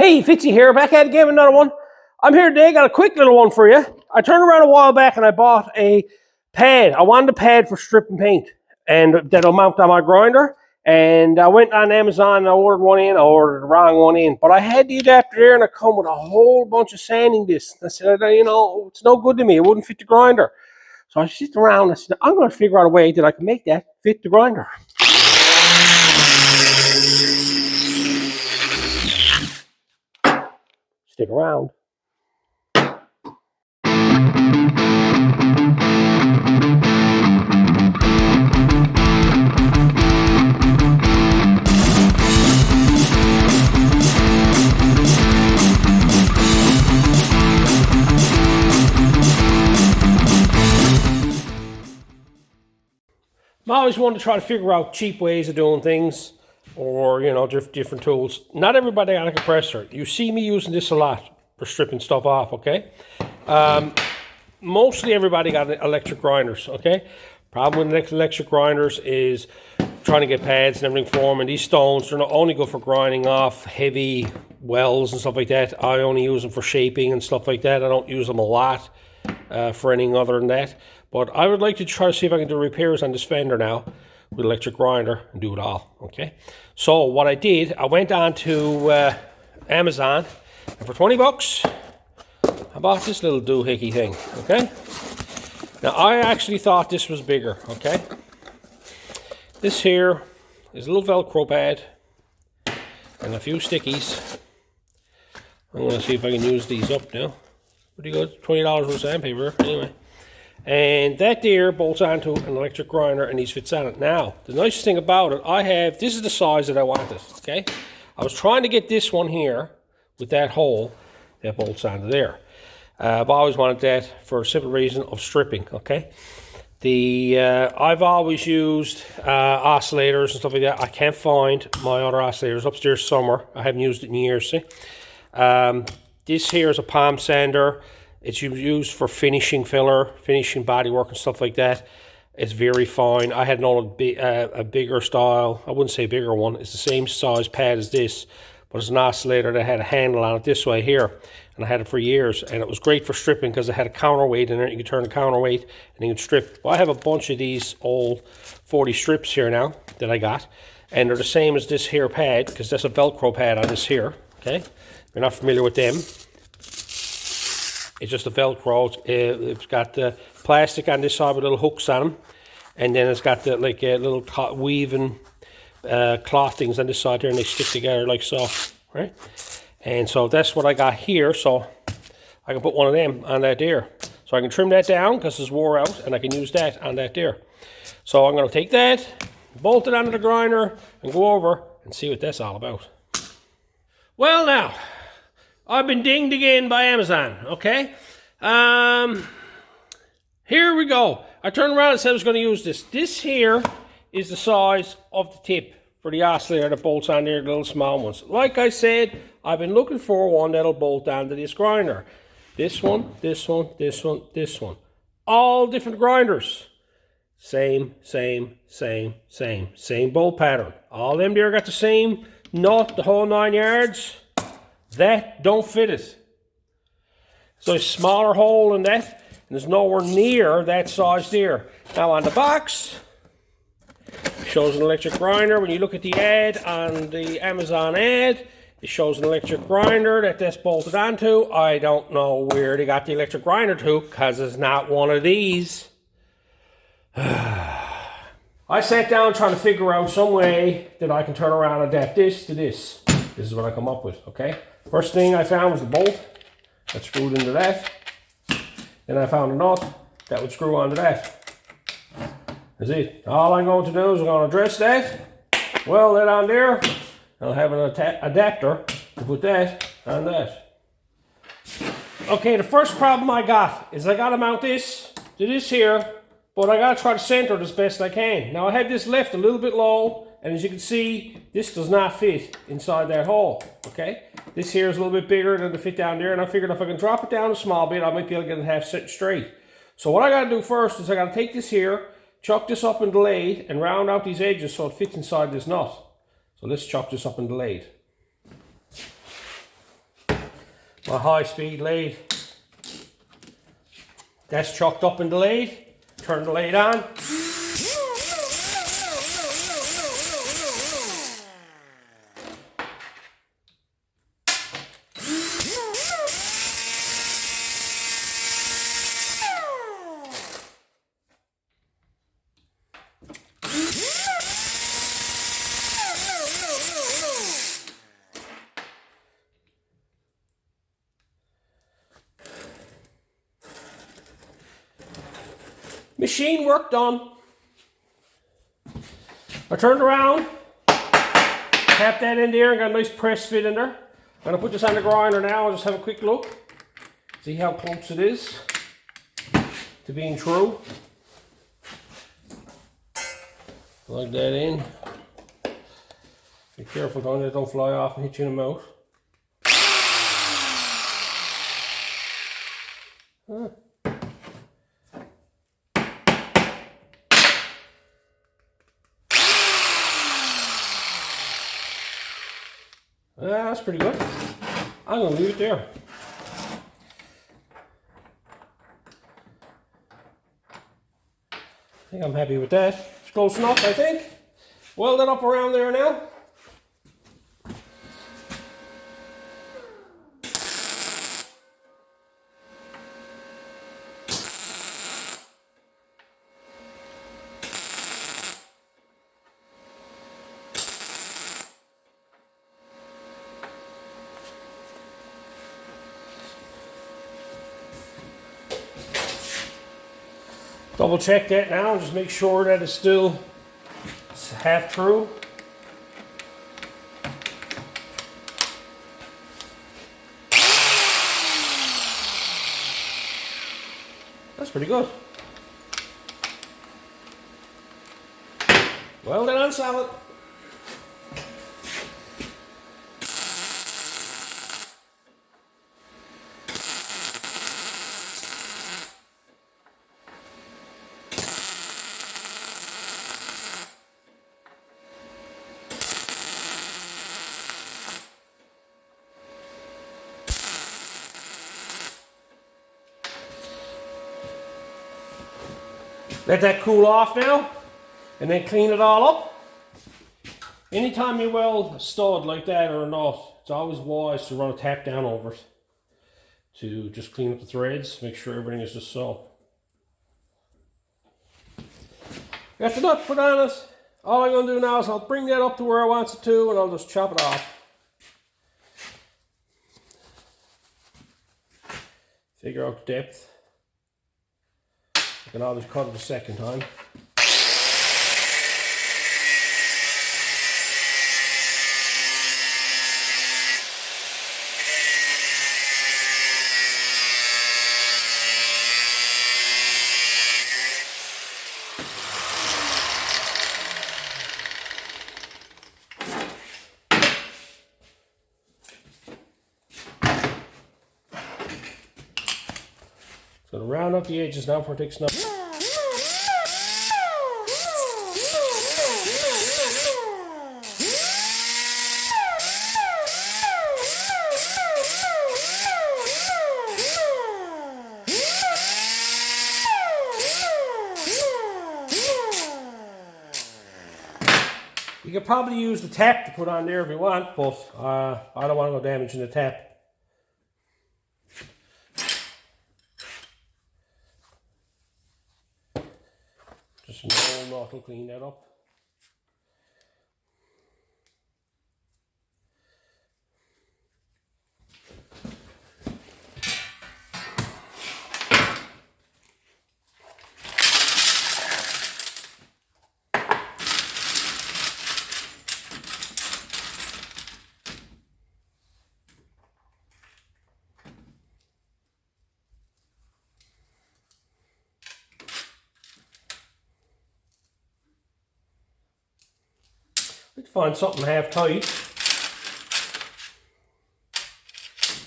Hey, Fitzy here, back at it again with another one. I'm here today, got a quick little one for you. I turned around a while back and I bought a pad. I wanted a pad for stripping paint and that'll mount on my grinder. And I went on Amazon and I ordered one in. I ordered the wrong one in. But I had the adapter there and it come with a whole bunch of sanding discs. I said, it's no good to me. It wouldn't fit the grinder. So I sit around and I said, I'm going to figure out a way that I can make that fit the grinder. Stick around. I always wanted to try to figure out cheap ways of doing things, or different tools. Not everybody got a compressor. You see me using this a lot for stripping stuff off. Okay, mostly everybody got electric grinders. Okay, problem with electric grinders is trying to get pads and everything for them. And these stones, they're not only good for grinding off heavy wells and stuff like that. I only use them for shaping and stuff like that. I don't use them a lot for anything other than that. But I would like to try to see if I can do repairs on this fender now with electric grinder and do it all, okay? So what I did, I went on to Amazon, and for 20 bucks, I bought this little doohickey thing, okay? Now, I actually thought this was bigger, okay? This here is a little Velcro pad and a few stickies. I'm going to see if I can use these up now. Pretty good, $20 worth of sandpaper, anyway. And that there bolts onto an electric grinder and these fits on it. Now, the nicest thing about it, this is the size that I wanted, okay? I was trying to get this one here with that hole that bolts onto there. I've always wanted that for a simple reason of stripping, okay? I've always used oscillators and stuff like that. I can't find my other oscillators upstairs somewhere. I haven't used it in years, see? This here is a palm sander. It's used for finishing filler, finishing bodywork and stuff like that. It's very fine. I had a bigger style. I wouldn't say bigger one. It's the same size pad as this, but it's an oscillator that had a handle on it this way here. And I had it for years. And it was great for stripping because it had a counterweight in it. You could turn the counterweight and you could strip. Well, I have a bunch of these old 40 strips here now that I got. And they're the same as this here pad because that's a Velcro pad on this here. Okay? If you're not familiar with them, it's just a Velcro. It's got the plastic on this side with little hooks on them. And then it's got the little weaving cloth things on this side there, and they stick together like so, right? And so that's what I got here. So I can put one of them on that there. So I can trim that down because it's wore out, and I can use that on that there. So I'm going to take that, bolt it onto the grinder, and go over and see what that's all about. Well, now, I've been dinged again by Amazon, okay? Here we go. I turned around and said I was going to use this. This here is the size of the tip for the oscillator that bolts on there, the little small ones. Like I said, I've been looking for one that'll bolt onto this grinder. This one, this one, this one, this one. All different grinders. Same bolt pattern. All them there got the same nut, the whole 9 yards. That don't fit it. So a smaller hole in that, and there's nowhere near that size there. Now on the box, shows an electric grinder. When you look at the ad on the Amazon ad, it shows an electric grinder that's bolted onto. I don't know where they got the electric grinder to, because it's not one of these. I sat down trying to figure out some way that I can turn around and adapt this to this. This is what I come up with, okay? First thing I found was the bolt that screwed into that. Then I found a nut that would screw onto that. That's it. All I'm going to do is I'm going to address that, weld that on there. I'll have an adapter to put that on that. Okay, the first problem I got is I got to mount this to this here, but I got to try to center it as best I can. Now I have this left a little bit low, and as you can see, this does not fit inside that hole, okay? This here is a little bit bigger than the fit down there, and I figured if I can drop it down a small bit, I might be able to get it half set straight. So what I got to do first is I got to take this here, chuck this up in the lathe, and round out these edges so it fits inside this nut. So let's chuck this up in the lathe. My high-speed lathe. That's chucked up in the lathe. Turn the lathe on. Machine work done. I turned around, tapped that in there and got a nice press fit in there. I'm going to put this on the grinder now and just have a quick look. See how close it is to being true. Plug that in. Be careful, don't fly off and hit you in the mouth. That's pretty good. I'm going to leave it there. I think I'm happy with that. It's close enough, I think. Weld it up around there now. Double check that now, just make sure that it's still half true. That's pretty good. Well done on solid. Let that cool off now, and then clean it all up. Anytime you weld a stud like that or a nut, it's always wise to run a tap down over it to just clean up the threads, make sure everything is just so. Got the nut put on it. All I'm going to do now is I'll bring that up to where I want it to, and I'll just chop it off. Figure out the depth. You can always cut it a second time. So to round up the edges now before it takes enough. You could probably use the tap to put on there if you want, but I don't want to go damaging the tap. Just a normal knot will clean that up. Let's find something half tight.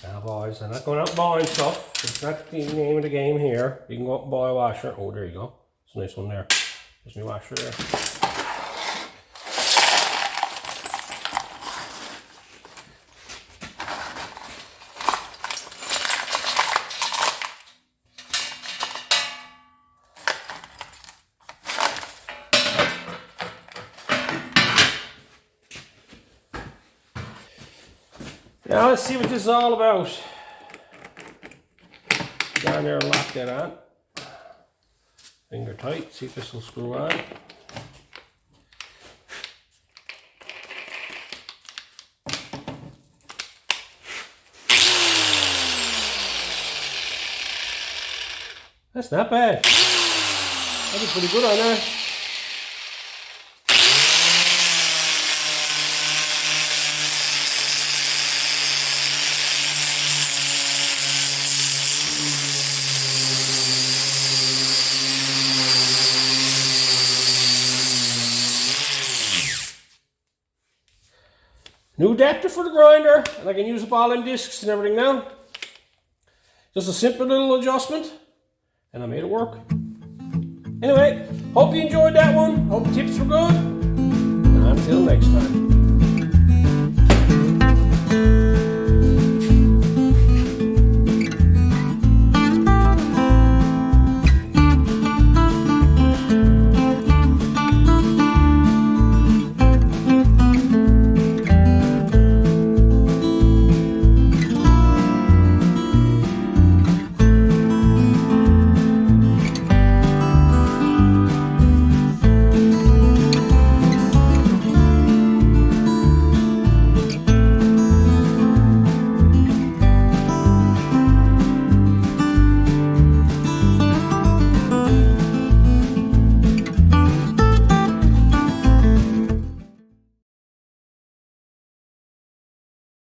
Now boys, I'm not going out buying stuff. It's not the name of the game here. You can go out and buy a washer. Oh, there you go. It's a nice one there. There's my washer there. Now let's see what this is all about. Down there and lock that on. Finger tight, see if this will screw on. That's not bad. That is pretty good on there. New adapter for the grinder, and I can use up all them discs and everything now. Just a simple little adjustment, and I made it work. Anyway, hope you enjoyed that one. Hope the tips were good. And until next time.